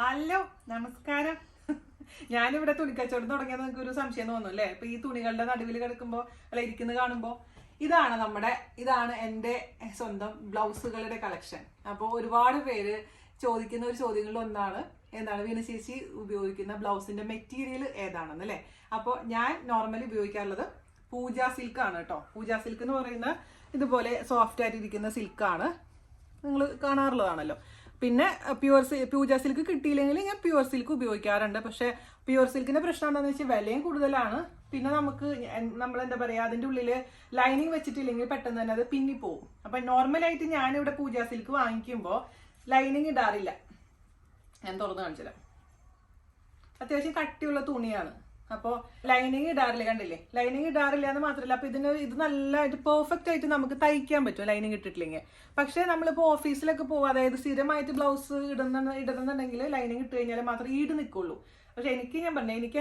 Hello നമസ്കാരം. ഞാനിവിടെ തുണിക്കച്ചവടം തുടങ്ങിയത് നിങ്ങൾക്ക് ഒരു സംശയം തോന്നുന്നു അല്ലേ? ഇപ്പൊ ഈ തുണികളുടെ നടുവിൽ കിടക്കുമ്പോ അല്ല ഇരിക്കുന്നത് കാണുമ്പോ ഇതാണ് എൻ്റെ സ്വന്തം ബ്ലൗസുകളുടെ കളക്ഷൻ. അപ്പോൾ ഒരുപാട് പേര് ചോദിക്കുന്ന ഒരു ചോദ്യങ്ങളിൽ എന്താണ് വീണ ചേച്ചി ഉപയോഗിക്കുന്ന ബ്ലൗസിന്റെ മെറ്റീരിയൽ ഏതാണെന്ന് അല്ലേ? അപ്പോൾ ഞാൻ നോർമലി ഉപയോഗിക്കാറുള്ളത് പൂജ സിൽക്ക് ആണ് കേട്ടോ. പൂജ സിൽക്ക് എന്ന് പറയുന്ന ഇതുപോലെ സോഫ്റ്റ് ആയിട്ടിരിക്കുന്ന സിൽക്കാണ്, നിങ്ങൾ കാണാറുള്ളതാണല്ലോ. പിന്നെ പൂജ സിൽക്ക് കിട്ടിയില്ലെങ്കിൽ ഞാൻ പ്യുവർ സിൽക്ക് ഉപയോഗിക്കാറുണ്ട്. പക്ഷെ പ്യുവർ സിൽക്കിന്റെ പ്രശ്നം എന്താണെന്ന് വെച്ചാൽ വിലയും കൂടുതലാണ്. പിന്നെ നമ്മൾ എന്താ പറയുക, അതിൻ്റെ ഉള്ളിൽ ലൈനിങ് വെച്ചിട്ടില്ലെങ്കിൽ പെട്ടെന്ന് തന്നെ അത് പിന്നിപ്പോവും. അപ്പം നോർമലായിട്ട് ഞാനിവിടെ പൂജ സിൽക്ക് വാങ്ങിക്കുമ്പോൾ ലൈനിങ് ഇടാറില്ല. ഞാൻ തുറന്ന് കാണിച്ചുതരാം. അത്യാവശ്യം കട്ടിയുള്ള തുണിയാണ്. അപ്പോൾ ലൈനിങ് ഇടാറില്ല, കണ്ടില്ലേ? ലൈനിങ് ഇടാറില്ല എന്ന് മാത്രമല്ല, അപ്പോൾ ഇത് നല്ലതായിട്ട് പെർഫെക്റ്റ് ആയിട്ട് നമുക്ക് തയ്ക്കാൻ പറ്റും ലൈനിങ് ഇട്ടിട്ടില്ലെങ്കിൽ. പക്ഷേ നമ്മളിപ്പോൾ ഓഫീസിലൊക്കെ പോകും, അതായത് സ്ഥിരമായിട്ട് ബ്ലൗസ് ഇടുന്നുണ്ടെങ്കിൽ ലൈനിങ് ഇട്ട് കഴിഞ്ഞാൽ മാത്രമേ ഈട് നിൽക്കുള്ളൂ. പക്ഷെ എനിക്ക്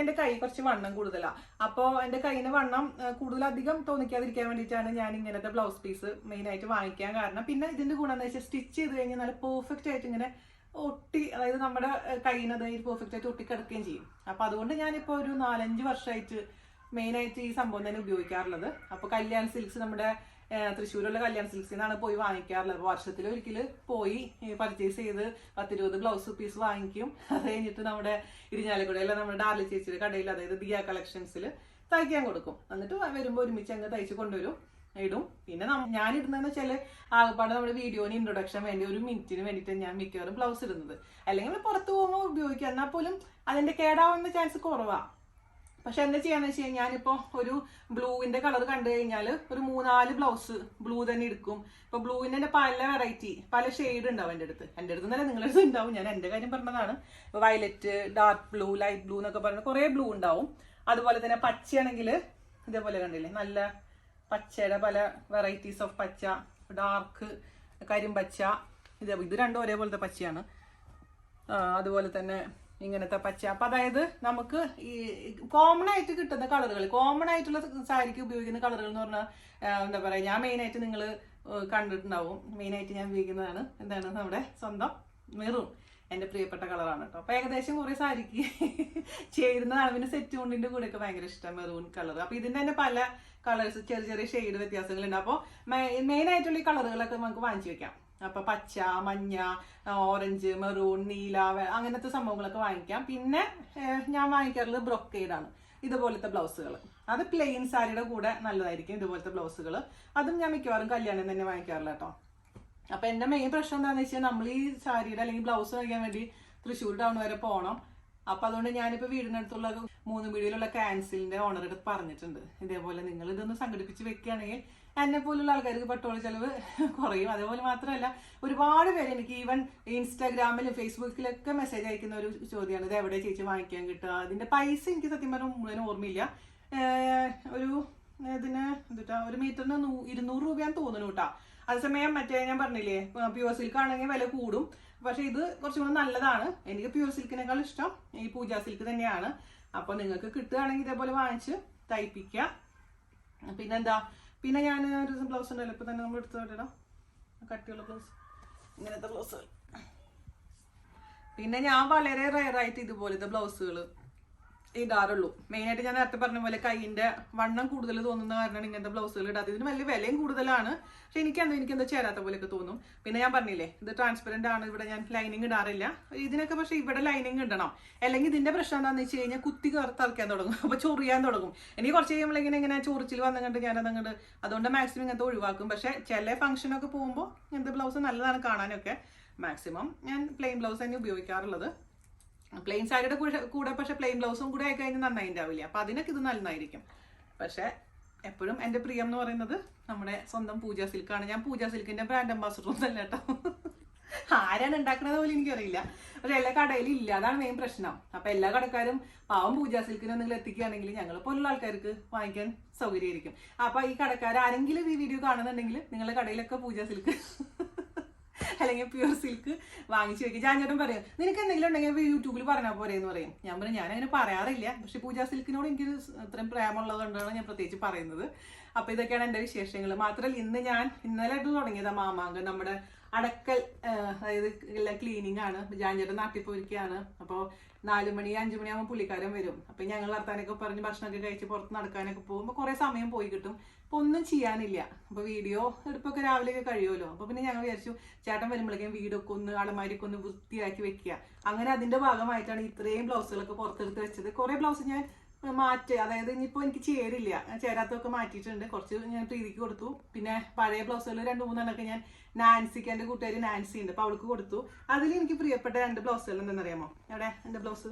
എൻ്റെ കൈ കുറച്ച് വണ്ണം കൂടുതലാണ്. അപ്പോൾ എൻ്റെ കൈയിന് വണ്ണം കൂടുതലധികം തോന്നിക്കാതിരിക്കാൻ വേണ്ടിയിട്ടാണ് ഞാൻ ഇങ്ങനത്തെ ബ്ലൗസ് പീസ് മെയിനായിട്ട് വാങ്ങിക്കാൻ കാരണം. പിന്നെ ഇതിൻ്റെ ഗുണം എന്താ വെച്ചാൽ സ്റ്റിച്ച് ചെയ്ത് കഴിഞ്ഞാൽ നല്ല പെർഫെക്റ്റ് ആയിട്ട് ഇങ്ങനെ ഒട്ടി, അതായത് നമ്മുടെ കയ്യിൽ അതായത് പെർഫെക്റ്റ് ആയിട്ട് ഒട്ടിക്കിടക്കുകയും ചെയ്യും. അപ്പൊ അതുകൊണ്ട് ഞാനിപ്പോൾ ഒരു 4-5 വർഷമായിട്ട് മെയിനായിട്ട് ഈ സംഭവം തന്നെ ഉപയോഗിക്കാറുള്ളത്. അപ്പൊ കല്യാൺ സിൽക്സ്, നമ്മുടെ തൃശ്ശൂരുള്ള കല്യാൺ സിൽക്സിൽ നിന്നാണ് പോയി വാങ്ങിക്കാറുള്ളത്. വർഷത്തിലൊരിക്കൽ പോയി പർച്ചേസ് ചെയ്ത് 10-20 ബ്ലൗസ് പീസ് വാങ്ങിക്കും. അത് കഴിഞ്ഞിട്ട് നമ്മുടെ ഇരിഞ്ഞാലക്കുടയിലെ നമ്മുടെ ഡാർലി ചേച്ചിയുടെ കടയിൽ, അതായത് ദിയ കളക്ഷൻസിൽ തയ്ക്കാൻ കൊടുക്കും. എന്നിട്ട് വരുമ്പോൾ ഒരുമിച്ച് അങ്ങ് തയ്ച്ച് കൊണ്ടുവരും, ഇടും. പിന്നെ ഞാൻ ഇടുന്നതെന്ന് വെച്ചാൽ ആകെപ്പാട് നമ്മുടെ വീഡിയോന് ഇൻട്രൊഡക്ഷൻ വേണ്ടി 1 മിനിറ്റിന് വേണ്ടിയിട്ട് ഞാൻ മിക്കവാറും ബ്ലൗസ് ഇടുന്നത്. അല്ലെങ്കിൽ പുറത്ത് പോകുമ്പോൾ ഉപയോഗിക്കുക, എന്നാൽ പോലും അതിന്റെ കേടാവുന്ന ചാൻസ് കുറവാണ്. പക്ഷെ എന്താ ചെയ്യാന്ന് വെച്ച് കഴിഞ്ഞാൽ ഞാനിപ്പോൾ ഒരു ബ്ലൂവിന്റെ കളർ കണ്ടു കഴിഞ്ഞാൽ ഒരു 3-4 ബ്ലൗസ് ബ്ലൂ തന്നെ എടുക്കും. ഇപ്പൊ ബ്ലൂവിന്റെ തന്നെ പല വെറൈറ്റി, പല ഷെയ്ഡ് ഉണ്ടാവും എൻ്റെ അടുത്ത് എന്നല്ല നിങ്ങളുടെ അടുത്ത് ഉണ്ടാവും. ഞാൻ എൻ്റെ കാര്യം പറഞ്ഞതാണ്. Violet, dark blue, light blue എന്നൊക്കെ പറഞ്ഞ കുറേ ബ്ലൂ ഉണ്ടാവും. അതുപോലെ തന്നെ പച്ചയാണെങ്കിൽ ഇതേപോലെ കണ്ടില്ലേ, നല്ല പച്ചയുടെ പല വെറൈറ്റീസ് ഓഫ് പച്ച, ഡാർക്ക് കരിമ്പച്ച, ഇത് രണ്ടും ഒരേപോലത്തെ പച്ചയാണ്. അതുപോലെ തന്നെ ഇങ്ങനത്തെ പച്ച. അപ്പം അതായത് നമുക്ക് ഈ കോമൺ ആയിട്ട് കിട്ടുന്ന കളറുകൾ, കോമൺ ആയിട്ടുള്ള സാരിക്ക് ഉപയോഗിക്കുന്ന കളറുകൾ എന്ന് പറഞ്ഞാൽ എന്താ പറയുക, ഞാൻ മെയിനായിട്ട് നിങ്ങൾ കണ്ടിട്ടുണ്ടാവും. മെയിനായിട്ട് ഞാൻ ഉപയോഗിക്കുന്നതാണ് നമ്മുടെ സ്വന്തം മെറൂൺ. എൻ്റെ പ്രിയപ്പെട്ട കളറാണ് കേട്ടോ. അപ്പോൾ ഏകദേശം കുറേ സാരിക്ക് ചേരുന്നതാണ്. പിന്നെ സെറ്റ് മുണ്ടിൻ്റെ കൂടെയൊക്കെ ഭയങ്കര ഇഷ്ടം മെറൂൺ കളർ. അപ്പോൾ ഇതിൻ്റെ തന്നെ പല കളേഴ്സ്, ചെറിയ ഷെയ്ഡ് വ്യത്യാസങ്ങളുണ്ട്. അപ്പോൾ മെയിനായിട്ടുള്ള ഈ കളറുകളൊക്കെ നമുക്ക് വാങ്ങിച്ചു വെക്കാം. അപ്പോൾ പച്ച, മഞ്ഞ, ഓറഞ്ച്, മെറൂൺ, നീല, അങ്ങനത്തെ സംഭവങ്ങളൊക്കെ വാങ്ങിക്കാം. പിന്നെ ഞാൻ വാങ്ങിക്കാറുള്ളത് ബ്രൊക്കേഡാണ്, ഇതുപോലത്തെ ബ്ലൗസുകൾ. അത് പ്ലെയിൻ സാരിയുടെ കൂടെ നല്ലതായിരിക്കും ഇതുപോലത്തെ ബ്ലൗസുകൾ. അതും ഞാൻ മിക്കവാറും കല്യാണം തന്നെ വാങ്ങിക്കാറില്ല കേട്ടോ. അപ്പൊ എന്റെ മെയിൻ പ്രശ്നം എന്താണെന്ന് വെച്ചാൽ നമ്മൾ ഈ സാരിയുടെ അല്ലെങ്കിൽ ബ്ലൗസ് വാങ്ങിക്കാൻ വേണ്ടി തൃശ്ശൂർ ടൗൺ വരെ പോകണം. അപ്പൊ അതുകൊണ്ട് ഞാനിപ്പോ വീടിനടുത്തുള്ള 3 വീടിലുള്ള ക്യാൻസലിന്റെ ഓണറോട് പറഞ്ഞിട്ടുണ്ട്, ഇതേപോലെ നിങ്ങൾ ഇതൊന്ന് സംഘടിപ്പിച്ച് വെക്കുകയാണെങ്കിൽ എന്നെ പോലുള്ള ആൾക്കാർക്ക് പെട്രോൾ ചെലവ് കുറയും. അതേപോലെ മാത്രമല്ല, ഒരുപാട് പേര് എനിക്ക് ഈവൻ ഇൻസ്റ്റാഗ്രാമിലും ഫേസ്ബുക്കിലൊക്കെ മെസ്സേജ് അയക്കുന്ന ഒരു ചോദ്യമാണ്, ഇത് എവിടെ ചേച്ചി വാങ്ങിക്കാൻ കിട്ടുക? അതിന്റെ പൈസ എനിക്ക് സത്യം പറഞ്ഞാൽ മുഴുവൻ ഓർമ്മയില്ല. ഒരു മീറ്ററിന് 200 രൂപയാന്ന് തോന്നുന്നു കേട്ടോ. അതേസമയം മറ്റേ ഞാൻ പറഞ്ഞില്ലേ, പ്യുവർ സിൽക്ക് ആണെങ്കിൽ വില കൂടും. പക്ഷെ ഇത് കുറച്ചും കൂടെ നല്ലതാണ്. എനിക്ക് പ്യുവർ സിൽക്കിനേക്കാൾ ഇഷ്ടം ഈ പൂജ സിൽക്ക് തന്നെയാണ്. അപ്പൊ നിങ്ങൾക്ക് കിട്ടുകയാണെങ്കിൽ ഇതേപോലെ വാങ്ങിച്ച് തയ്പ്പിക്കുക. പിന്നെ ഞാൻ ഒരു ബ്ലൗസ് ഉണ്ടല്ലോ ഇപ്പൊ തന്നെ നമ്മൾ എടുത്തോട്ടോ, കട്ടിയുള്ള ബ്ലൗസ്, ഇങ്ങനത്തെ ബ്ലൗസുകൾ. പിന്നെ ഞാൻ വളരെ റയറായിട്ട് ഇതുപോലത്തെ ബ്ലൗസുകൾ ഇടാറുള്ളൂ. മെയിനായിട്ട് ഞാൻ നേരത്തെ പറഞ്ഞ പോലെ കൈയിന്റെ വണ്ണം കൂടുതൽ തോന്നുന്ന കാരണമാണ് ഇങ്ങനത്തെ ബ്ലൗസുകൾ ഇടാത്തത്. ഇതിന് വലിയ വിലയും കൂടുതലാണ്. പക്ഷെ എനിക്കെന്തോ ചേരാത്ത പോലെയൊക്കെ തോന്നും. പിന്നെ ഞാൻ പറഞ്ഞില്ലേ, ഇത് ട്രാൻസ്പെറന്റ് ആണ്, ഇവിടെ ഞാൻ ലൈനിങ് ഇടാറില്ല ഇതിനൊക്കെ. പക്ഷെ ഇവിടെ ലൈനിങ് ഇടണം, അല്ലെങ്കിൽ ഇതിന്റെ പ്രശ്നം എന്താണെന്ന് വെച്ച് കഴിഞ്ഞാൽ കുത്തി തറക്കാൻ തുടങ്ങും, അപ്പൊ ചൊറിയാൻ തുടങ്ങും. എനിക്ക് കുറച്ച് കഴിയുമ്പോൾ ഇങ്ങനെ ചൊറിച്ചിൽ വന്നുകൊണ്ട് ഞാനതങ്ങോട്ട്, അതുകൊണ്ട് മാക്സിമം ഇങ്ങനത്തെ ഒഴിവാക്കും. പക്ഷെ ചില ഫംഗ്ഷനൊക്കെ പോകുമ്പോൾ ഇങ്ങനത്തെ ബ്ലൗസ് നല്ലതാണ് കാണാനൊക്കെ. മാക്സിമം ഞാൻ പ്ലെയിൻ ബ്ലൗസ് തന്നെ ഉപയോഗിക്കാറുള്ളത്. പ്ലെയിൻ സാരിയുടെ കൂടെ പക്ഷെ പ്ലെയിൻ ബ്ലൗസും കൂടെ ആയി കഴിഞ്ഞാൽ നന്നായിണ്ടാവില്ല. അപ്പൊ അതിനൊക്കെ ഇത് നന്നായിരിക്കും. പക്ഷെ എപ്പോഴും എൻ്റെ പ്രിയം എന്ന് പറയുന്നത് നമ്മുടെ സ്വന്തം പൂജ സിൽക്കാണ്. ഞാൻ പൂജ സിൽക്കിന്റെ ബ്രാൻഡ് അംബാസിഡർ ഒന്നല്ല കേട്ടോ. ആരാണ് ഉണ്ടാക്കുന്നത് പോലും എനിക്കറിയില്ല. പക്ഷെ എല്ലാ കടയിലും ഇല്ല, അതാണ് മെയിൻ പ്രശ്നം. അപ്പൊ എല്ലാ കടക്കാരും പാവം പൂജ സിൽക്കിനെ നിങ്ങൾ എത്തിക്കുകയാണെങ്കിൽ ഞങ്ങളെ പോലുള്ള ആൾക്കാർക്ക് വാങ്ങിക്കാൻ സൗകര്യമായിരിക്കും. അപ്പൊ ഈ കടക്കാർ ആരെങ്കിലും ഈ വീഡിയോ കാണുന്നുണ്ടെങ്കിൽ നിങ്ങളുടെ കടയിലൊക്കെ പൂജ സിൽക്ക് അല്ലെങ്കിൽ പ്യൂർ സിൽക്ക് വാങ്ങിച്ചു വെക്കും. ജാൻചേട്ടൻ പറയും നിനക്ക് എന്തെങ്കിലും ഉണ്ടെങ്കിൽ യൂട്യൂബിൽ പറഞ്ഞാൽ പോരെ എന്ന് പറയും. ഞാൻ പറയും ഞാനങ്ങനെ പറയാറില്ല, പക്ഷെ പൂജാ സിൽക്കിനോട് എനിക്ക് ഇത്രയും പ്രേമുള്ളതുകൊണ്ടാണ് ഞാൻ പ്രത്യേകിച്ച് പറയുന്നത്. അപ്പൊ ഇതൊക്കെയാണ് എൻ്റെ വിശേഷങ്ങൾ. മാത്രമല്ല ഇന്നലെ ആയിട്ട് തുടങ്ങിയതാ മാമാങ്കം. നമ്മുടെ അടക്കൽ അതായത് എല്ലാം ക്ലീനിങ് ആണ്. ജാൻചേട്ടൻ നാട്ടിൽ പോയിരിക്കുകയാണ്. അപ്പോൾ 4 മണി 5 മണിയാകുമ്പോൾ പുള്ളിക്കാരൻ വരും. അപ്പൊ ഞങ്ങൾ വർത്താനൊക്കെ പറഞ്ഞ് ഭക്ഷണമൊക്കെ കഴിച്ച് പുറത്ത് നടക്കാനൊക്കെ പോകുമ്പോൾ കുറെ സമയം പോയി കിട്ടും. അപ്പൊ ഒന്നും ചെയ്യാനില്ല. അപ്പൊ വീഡിയോ എടുപ്പൊക്കെ രാവിലെയൊക്കെ കഴിയുമല്ലോ. അപ്പൊ പിന്നെ ഞങ്ങൾ വിചാരിച്ചു ചേട്ടൻ വരുമ്പോഴേക്കും വീടൊക്കെ ഒന്ന് അളമാരിയൊക്കെ ഒന്ന് വൃത്തിയാക്കി വെക്കുക. അങ്ങനെ അതിന്റെ ഭാഗമായിട്ടാണ് ഇത്രയും ബ്ലൗസുകളൊക്കെ പുറത്തെടുത്ത് വെച്ചത്. കുറെ ബ്ലൗസ് ഞാൻ അതായത് ഇനിയിപ്പോൾ എനിക്ക് ചേരില്ല, ചേരാത്തൊക്കെ മാറ്റിയിട്ടുണ്ട്. കുറച്ച് ഞാൻ പ്രീതിക്ക് കൊടുത്തു. പിന്നെ പഴയ ബ്ലൗസുകൾ 2-3 ഞാൻ നാൻസിക്ക്, എൻ്റെ കൂട്ടുകാരി നാൻസി ഉണ്ട്, അപ്പോൾ അവൾക്ക് കൊടുത്തു. അതിൽ എനിക്ക് പ്രിയപ്പെട്ട 2 ബ്ലൗസുകൾ എന്താണെന്നറിയാമോ? അവിടെ എൻ്റെ ബ്ലൗസ്,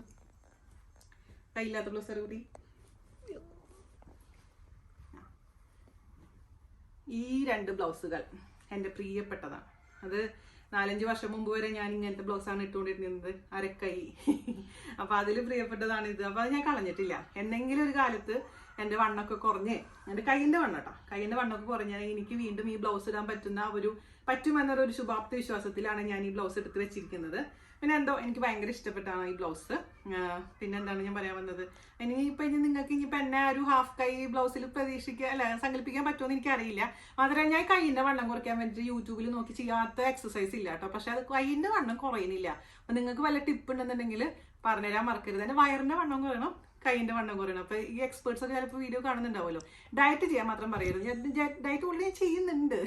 കയ്യില്ലാത്ത ബ്ലൗസ് കൂടി, ഈ 2 ബ്ലൗസുകൾ എൻ്റെ പ്രിയപ്പെട്ടതാണ്. അത് 4-5 വർഷം മുമ്പ് വരെ ഞാൻ ഇങ്ങനത്തെ ബ്ലൗസാണ് ഇട്ടുകൊണ്ടിരുന്നത്, അരക്കൈ. അപ്പൊ അതിൽ പ്രിയപ്പെട്ടതാണ് ഇത്. അപ്പൊ അത് ഞാൻ കളഞ്ഞിട്ടില്ല. എന്തെങ്കിലും ഒരു കാലത്ത് എൻ്റെ വണ്ണൊക്കെ കുറഞ്ഞ്, എൻ്റെ കൈയിൻ്റെ വണ്ണം കേട്ടോ, കൈയിൻ്റെ വണ്ണമൊക്കെ കുറഞ്ഞാൽ എനിക്ക് വീണ്ടും ഈ ബ്ലൗസ് ഇടാൻ പറ്റുമെന്നൊരു ശുഭാപ്തി വിശ്വാസത്തിലാണ് ഞാൻ ഈ ബ്ലൗസ് എടുത്ത് വെച്ചിരിക്കുന്നത്. പിന്നെ എന്തോ എനിക്ക് ഭയങ്കര ഇഷ്ടപ്പെട്ടാണ് ഈ ബ്ലൗസ്. പിന്നെ എന്താണ് ഞാൻ പറയാൻ വന്നത്, നിങ്ങൾക്ക് ഇനിയിപ്പോൾ എന്നെ ഒരു ഹാഫ് കൈ ബ്ലൗസിൽ സങ്കല്പിക്കാൻ പറ്റുമെന്ന് എനിക്കറിയില്ല. മാത്രമല്ല ഞാൻ കൈയിൻ്റെ വണ്ണം കുറയ്ക്കാൻ വേണ്ടിയിട്ട് യൂട്യൂബിൽ നോക്കി ചെയ്യാത്ത എക്സസൈസ് ഇല്ല കേട്ടോ. പക്ഷെ അത് കൈയിൻ്റെ വണ്ണം കുറയുന്നില്ല. അപ്പം നിങ്ങൾക്ക് വല്ല ടിപ്പ് ഉണ്ടെന്നുണ്ടെങ്കിൽ പറഞ്ഞുതരാൻ മറക്കരുത്. എൻ്റെ വയറിൻ്റെ വണ്ണം കുറയണം, കൈയിൻ്റെ വണ്ണം കുറയണം. അപ്പോൾ ഈ എക്സ്പേർട്സ് ഒക്കെ ചിലപ്പോൾ വീഡിയോ കാണുന്നുണ്ടാവുമല്ലോ. ഡയറ്റ് ചെയ്യാൻ മാത്രം പറയരുത്. ഡയറ്റ് കൂടുതൽ ഞാൻ ചെയ്യുന്നുണ്ട്.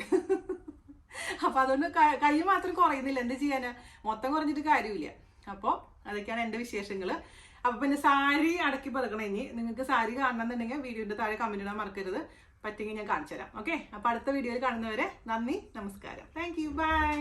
അപ്പൊ അതുകൊണ്ട് കൈ മാത്രം കുറയുന്നില്ല, എന്ത് ചെയ്യാനാ, മൊത്തം കുറഞ്ഞിട്ട് കാര്യമില്ല. അപ്പോൾ അതൊക്കെയാണ് എൻ്റെ വിശേഷങ്ങൾ. അപ്പൊ പിന്നെ സാരി അടക്കി പറക്കണം. ഇനി നിങ്ങൾക്ക് സാരി കാണണമെന്നുണ്ടെങ്കിൽ വീഡിയോന്റെ താഴെ കമന്റ് ഇടാൻ മറക്കരുത്. പറ്റുമെങ്കിൽ ഞാൻ കാണിച്ചു തരാം. ഓക്കെ, അപ്പൊ അടുത്ത വീഡിയോയിൽ കാണുന്നവരെ നന്ദി, നമസ്കാരം, താങ്ക് യു, ബൈ.